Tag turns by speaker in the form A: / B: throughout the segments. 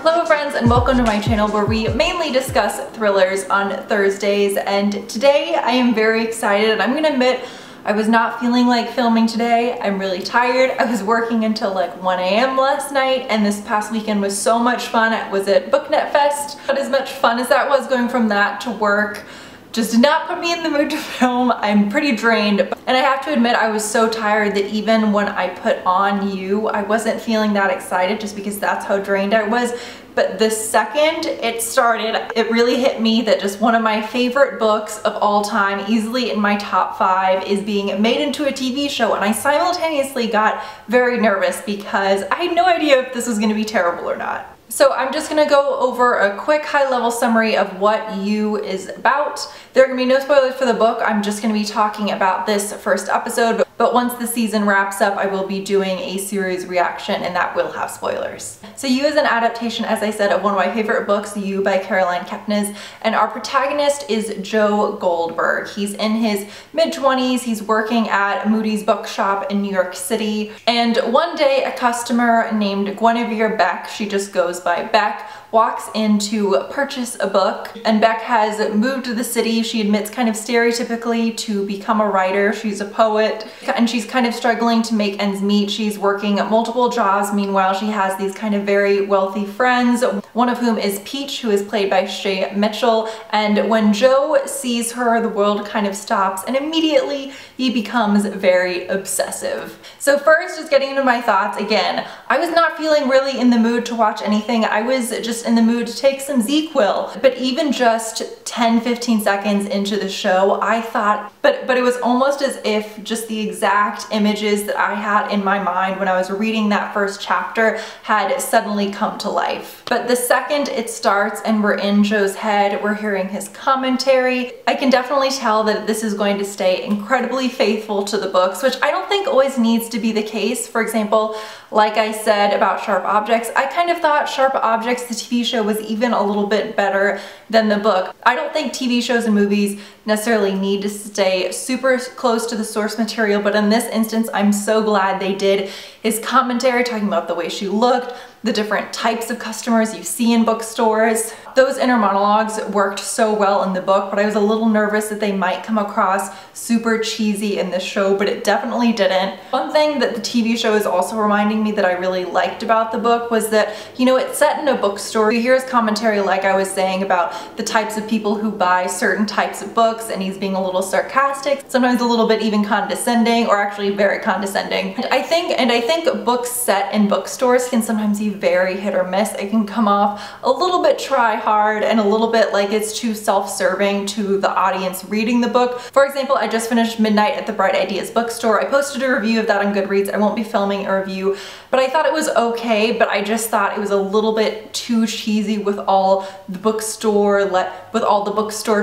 A: Hello friends and welcome to my channel where we mainly discuss thrillers on Thursdays, and today I am very excited and I'm gonna admit I was not feeling like filming today. I'm really tired. I was working until like 1 a.m. last night and this past weekend was so much fun. I was at BookNet Fest, but as much fun as that was, going from that to work just did not put me in the mood to film. I'm pretty drained, and I have to admit I was so tired that even when I put on You, I wasn't feeling that excited just because that's how drained I was. But the second it started, it really hit me that just one of my favorite books of all time, easily in my top 5, is being made into a TV show, and I simultaneously got very nervous because I had no idea if this was going to be terrible or not. So I'm just going to go over a quick high-level summary of what You is about. There are going to be no spoilers for the book. I'm just going to be talking about this first episode, but once the season wraps up, I will be doing a series reaction and that will have spoilers. So You is an adaptation, as I said, of one of my favorite books, You by Caroline Kepnes, and our protagonist is Joe Goldberg. He's in his mid-20s, he's working at Moody's bookshop in New York City, and one day a customer named Guinevere Beck, she just goes by Beck, walks in to purchase a book, and Beck has moved to the city. She admits kind of stereotypically to become a writer. She's a poet and she's kind of struggling to make ends meet. She's working multiple jobs. Meanwhile, she has these kind of very wealthy friends, one of whom is Peach, who is played by Shay Mitchell, and when Joe sees her, the world kind of stops and immediately he becomes very obsessive. So first, just getting into my thoughts, again, I was not feeling really in the mood to watch anything. I was just in the mood to take some ZQuil. But even just 10-15 seconds into the show, I thought, but it was almost as if just the exact images that I had in my mind when I was reading that first chapter had suddenly come to life. But the second it starts and we're in Joe's head, we're hearing his commentary, I can definitely tell that this is going to stay incredibly faithful to the books, which I don't think always needs to be the case. For example, like I said about Sharp Objects, I kind of thought Sharp Objects, the TV show, was even a little bit better than the book. I don't think TV shows and movies necessarily need to stay super close to the source material, but in this instance, I'm so glad they did. His commentary talking about the way she looked, the different types of customers you see in bookstores. Those inner monologues worked so well in the book, but I was a little nervous that they might come across super cheesy in the show, but it definitely didn't. One thing that the TV show is also reminding me that I really liked about the book was that, you know, it's set in a bookstore. You hear his commentary, like I was saying, about the types of people who buy certain types of books, and he's being a little sarcastic, sometimes a little bit even condescending, or actually very condescending. And I think books set in bookstores can sometimes be very hit or miss. It can come off a little bit try hard and a little bit like it's too self-serving to the audience reading the book. For example, I just finished Midnight at the Bright Ideas bookstore. I posted a review of that on Goodreads. I won't be filming a review, but I thought it was okay, but I just thought it was a little bit too cheesy with all the bookstore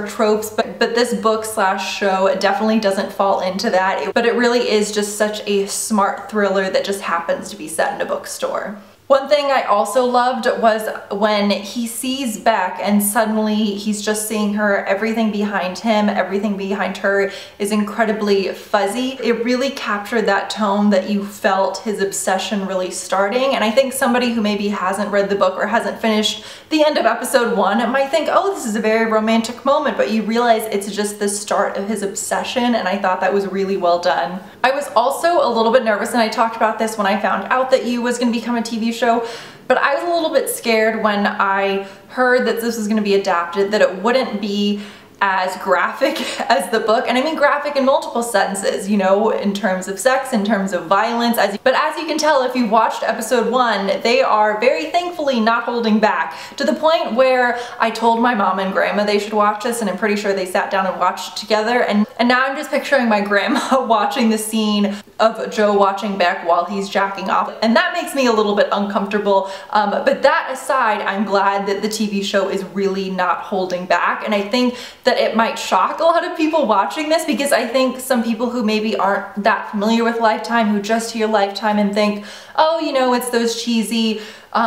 A: tropes, but this book slash show definitely doesn't fall into that, but it really is just such a smart thriller that just happens to be set in a bookstore. One thing I also loved was when he sees Beck and suddenly he's just seeing her, everything behind him, everything behind her is incredibly fuzzy. It really captured that tone that you felt his obsession really starting, and I think somebody who maybe hasn't read the book or hasn't finished the end of episode 1 might think, oh, this is a very romantic moment, but you realize it's just the start of his obsession, and I thought that was really well done. I was also a little bit nervous, and I talked about this when I found out that You was going to become a TV show, but I was a little bit scared when I heard that this was going to be adapted, that it wouldn't be as graphic as the book, and I mean graphic in multiple senses, you know, in terms of sex, in terms of violence, but as you can tell if you watched episode 1, they are very thankfully not holding back, to the point where I told my mom and grandma they should watch this, and I'm pretty sure they sat down and watched it together, and now I'm just picturing my grandma watching the scene of Joe watching Beck while he's jacking off, and that makes me a little bit uncomfortable, but that aside, I'm glad that the TV show is really not holding back, and I think that it might shock a lot of people watching this, because I think some people who maybe aren't that familiar with Lifetime, who just hear Lifetime and think, oh, you know, it's those cheesy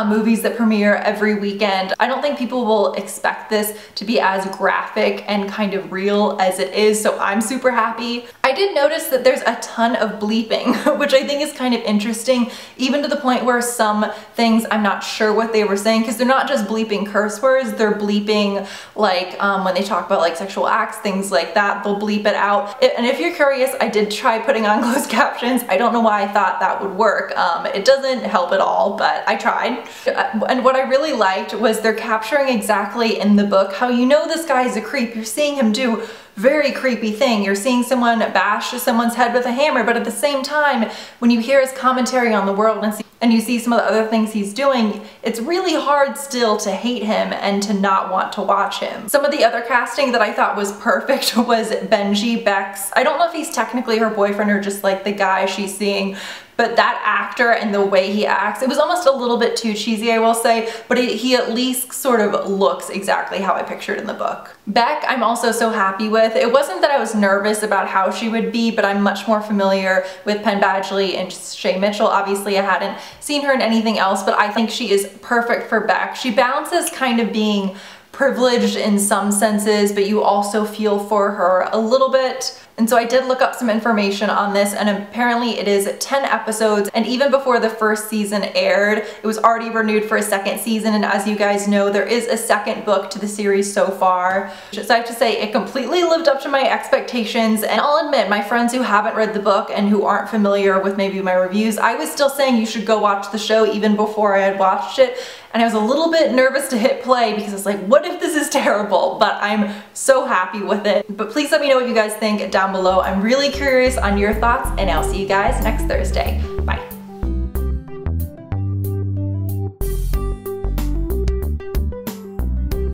A: movies that premiere every weekend. I don't think people will expect this to be as graphic and kind of real as it is, so I'm super happy. I did notice that there's a ton of bleeping, which I think is kind of interesting, even to the point where some things I'm not sure what they were saying, because they're not just bleeping curse words, they're bleeping like when they talk about like sexual acts, things like that, they'll bleep it out. And if you're curious, I did try putting on closed captions. I don't know why I thought that would work. It doesn't help at all, but I tried. And what I really liked was they're capturing exactly in the book how you know this guy is a creep. You're seeing him do very creepy thing. You're seeing someone bash someone's head with a hammer, but at the same time, when you hear his commentary on the world and you see some of the other things he's doing, it's really hard still to hate him and to not want to watch him. Some of the other casting that I thought was perfect was Benji Beck's. I don't know if he's technically her boyfriend or just like the guy she's seeing, but that actor and the way he acts, it was almost a little bit too cheesy, I will say, but he at least sort of looks exactly how I pictured in the book. Beck, I'm also so happy with. It wasn't that I was nervous about how she would be, but I'm much more familiar with Penn Badgley and Shay Mitchell. Obviously, I hadn't seen her in anything else, but I think she is perfect for Beck. She balances kind of being privileged in some senses, but you also feel for her a little bit. And so I did look up some information on this, and apparently it is 10 episodes, and even before the first season aired, it was already renewed for a second season, and as you guys know, there is a second book to the series so far. So I have to say, it completely lived up to my expectations, and I'll admit, my friends who haven't read the book and who aren't familiar with maybe my reviews, I was still saying you should go watch the show even before I had watched it, and I was a little bit nervous to hit play because it's like, what if this is terrible? But I'm so happy with it. But please let me know what you guys think down below. I'm really curious on your thoughts, and I'll see you guys next Thursday.